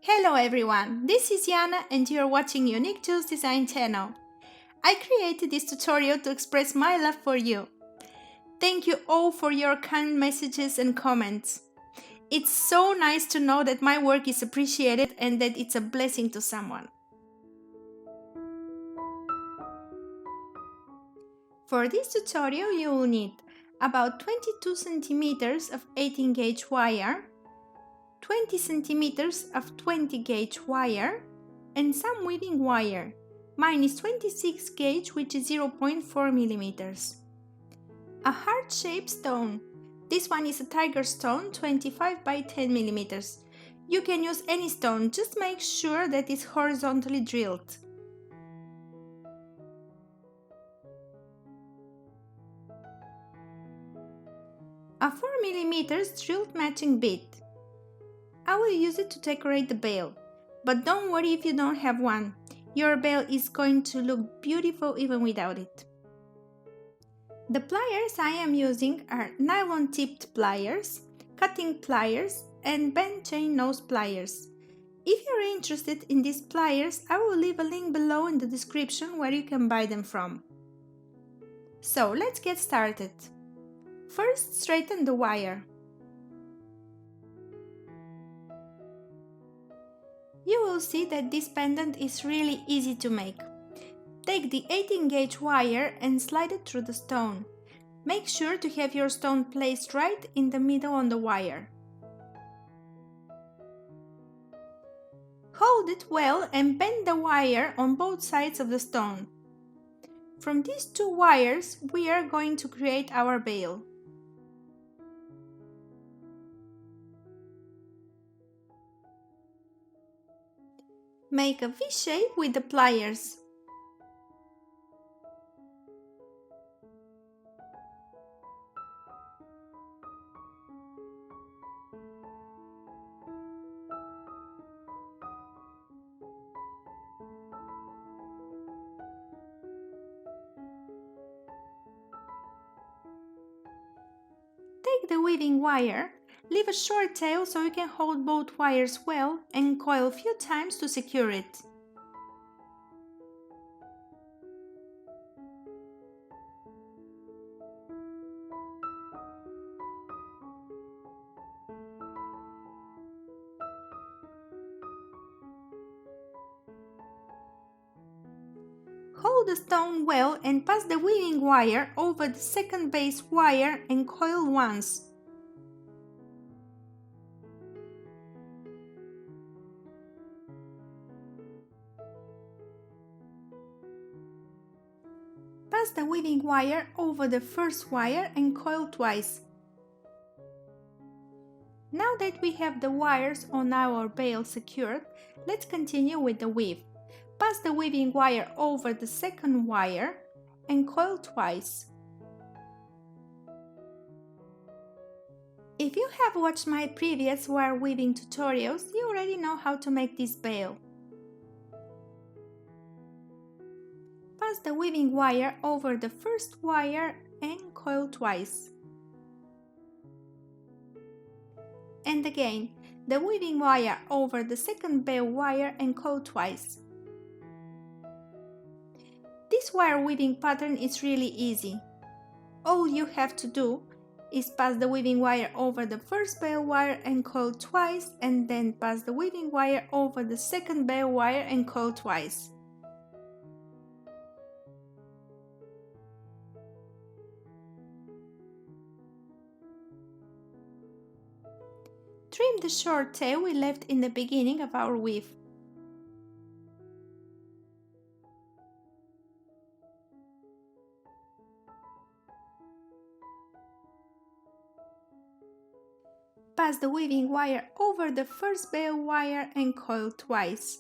Hello everyone, this is Yana and you're watching Unique Tools Design channel. I created this tutorial to express my love for you. Thank you all for your kind messages and comments. It's so nice to know that my work is appreciated and that it's a blessing to someone. For this tutorial you will need about 22 centimeters of 18 gauge wire, 20 centimeters of 20 gauge wire, and some weaving wire. Mine is 26 gauge, which is 0.4 millimeters. A heart-shaped stone. This one is a tiger stone, 25 by 10 millimeters. You can use any stone, just make sure that it's horizontally drilled. A 4 millimeters drilled matching bead. I will use it to decorate the bale, but don't worry if you don't have one. Your bale is going to look beautiful even without it. The pliers I am using are nylon tipped pliers, cutting pliers, and bent chain nose pliers. If you're interested in these pliers, I will leave a link below in the description where you can buy them from. So let's get started. First, straighten the wire. You will see that this pendant is really easy to make. Take the 18 gauge wire and slide it through the stone. Make sure to have your stone placed right in the middle on the wire. Hold it well and bend the wire on both sides of the stone. From these two wires we are going to create our bale. Make a V shape with the pliers. Take the weaving wire, leave a short tail so you can hold both wires well and coil a few times to secure it. Hold the stone well and pass the weaving wire over the second base wire and coil once. Pass the weaving wire over the first wire and coil twice. Now that we have the wires on our bale secured, let's continue with the weave. Pass the weaving wire over the second wire and coil twice. If you have watched my previous wire weaving tutorials, you already know how to make this bale. Pass the weaving wire over the first wire and coil twice. And again, the weaving wire over the second bale wire and coil twice. This wire weaving pattern is really easy. All you have to do is pass the weaving wire over the first bale wire and coil twice, and then pass the weaving wire over the second bale wire and coil twice. Trim the short tail we left in the beginning of our weave. Pass the weaving wire over the first bale wire and coil twice.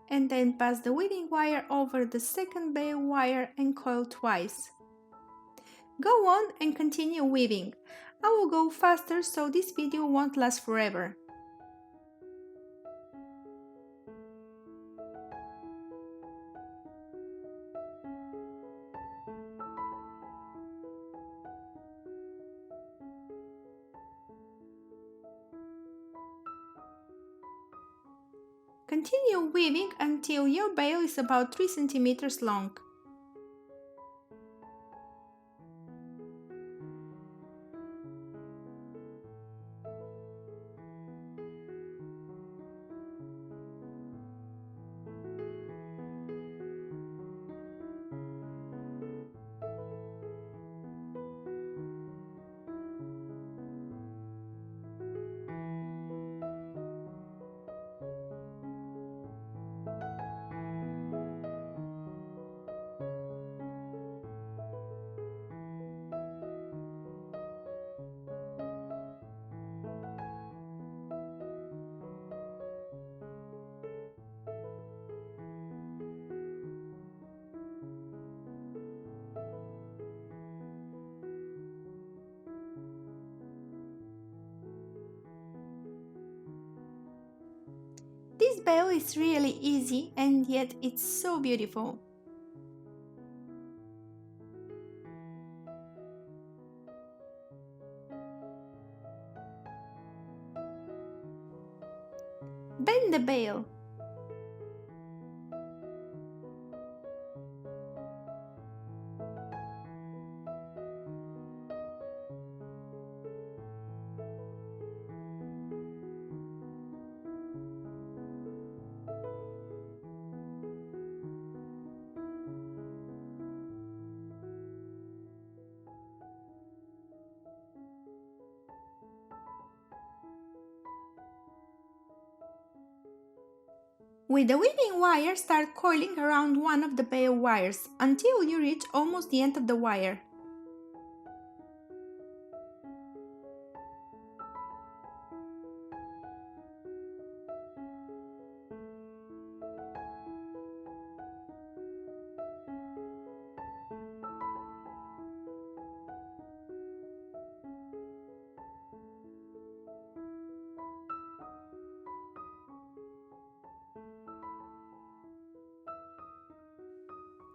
And then pass the weaving wire over the second bale wire and coil twice. Go on and continue weaving. I will go faster so this video won't last forever. Continue weaving until your bale is about 3 centimeters long. This bale is really easy and yet it's so beautiful. Bend the bale. With the weaving wire, start coiling around one of the bale wires until you reach almost the end of the wire.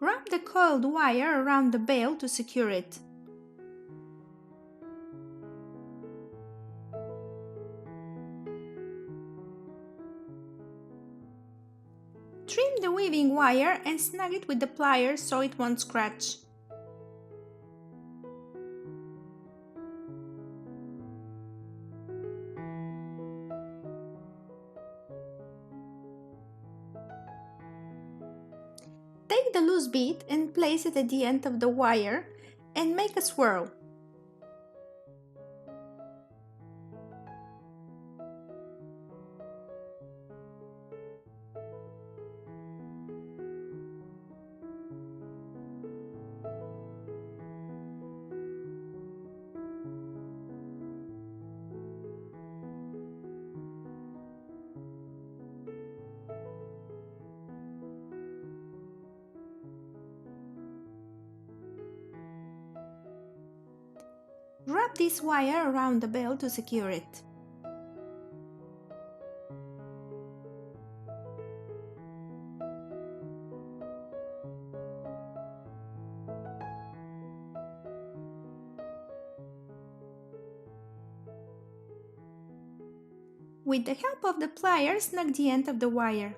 Wrap the coiled wire around the bale to secure it. Trim the weaving wire and snug it with the pliers so it won't scratch. Take the loose bead and place it at the end of the wire and make a swirl. Wrap this wire around the bale to secure it. With the help of the pliers, snug the end of the wire.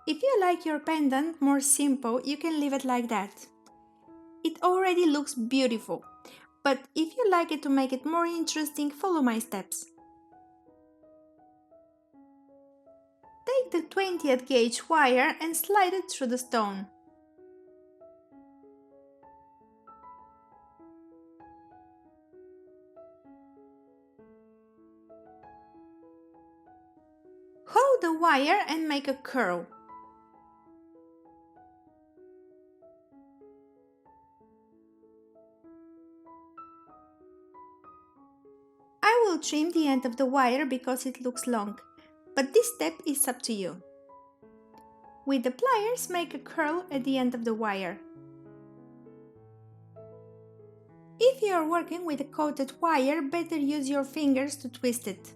If you like your pendant more simple, you can leave it like that. It already looks beautiful, but if you like it to make it more interesting, follow my steps. Take the 20th gauge wire and slide it through the stone. Hold the wire and make a curl. I will trim the end of the wire because it looks long, but this step is up to you. With the pliers, make a curl at the end of the wire. If you are working with a coated wire, better use your fingers to twist it.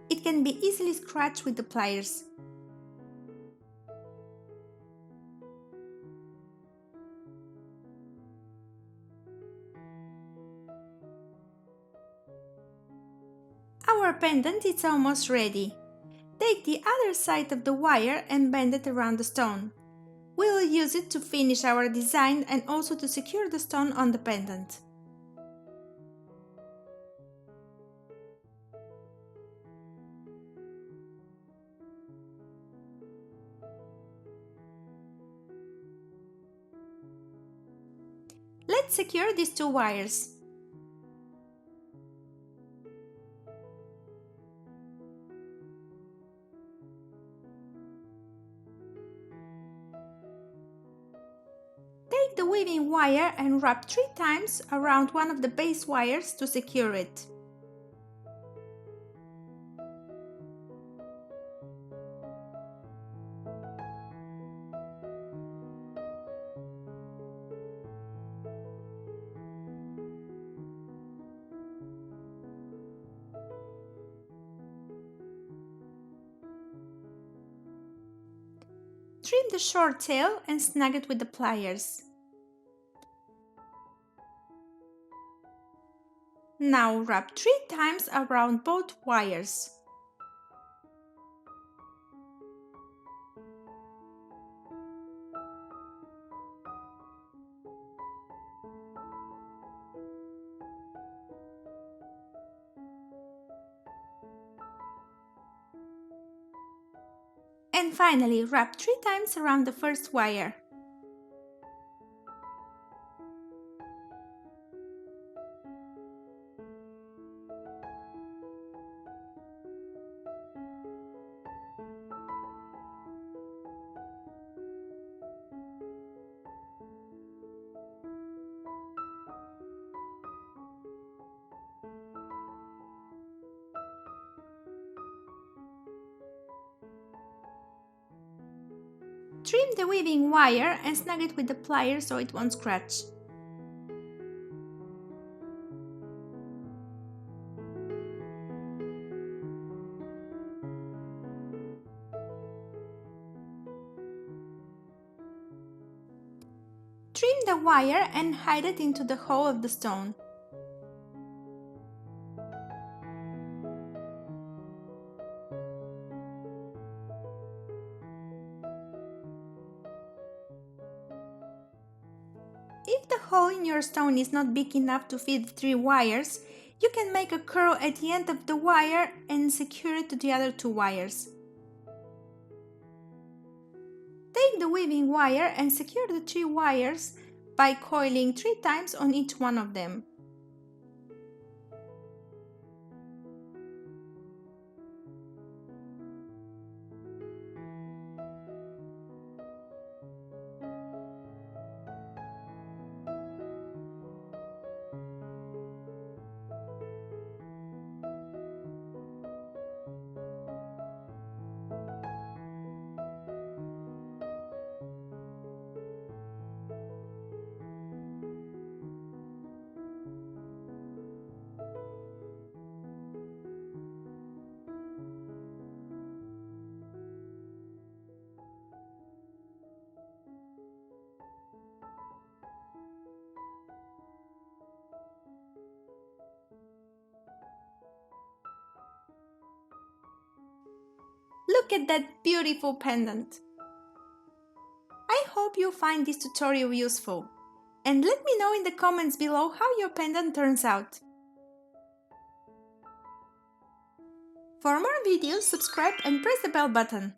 It can be easily scratched with the pliers. Our pendant is almost ready. Take the other side of the wire and bend it around the stone. We will use it to finish our design and also to secure the stone on the pendant. Let's secure these two wires. Take the weaving wire and wrap 3 times around one of the base wires to secure it. Trim the short tail and snag it with the pliers. Now wrap 3 times around both wires. And finally, wrap 3 times around the first wire. Trim the weaving wire and snag it with the pliers so it won't scratch. Trim the wire and hide it into the hole of the stone. If the hole in your stone is not big enough to fit the 3 wires, you can make a curl at the end of the wire and secure it to the other 2 wires. Take the weaving wire and secure the 3 wires by coiling 3 times on each one of them. Look at that beautiful pendant! I hope you find this tutorial useful, and let me know in the comments below how your pendant turns out. For more videos, subscribe and press the bell button.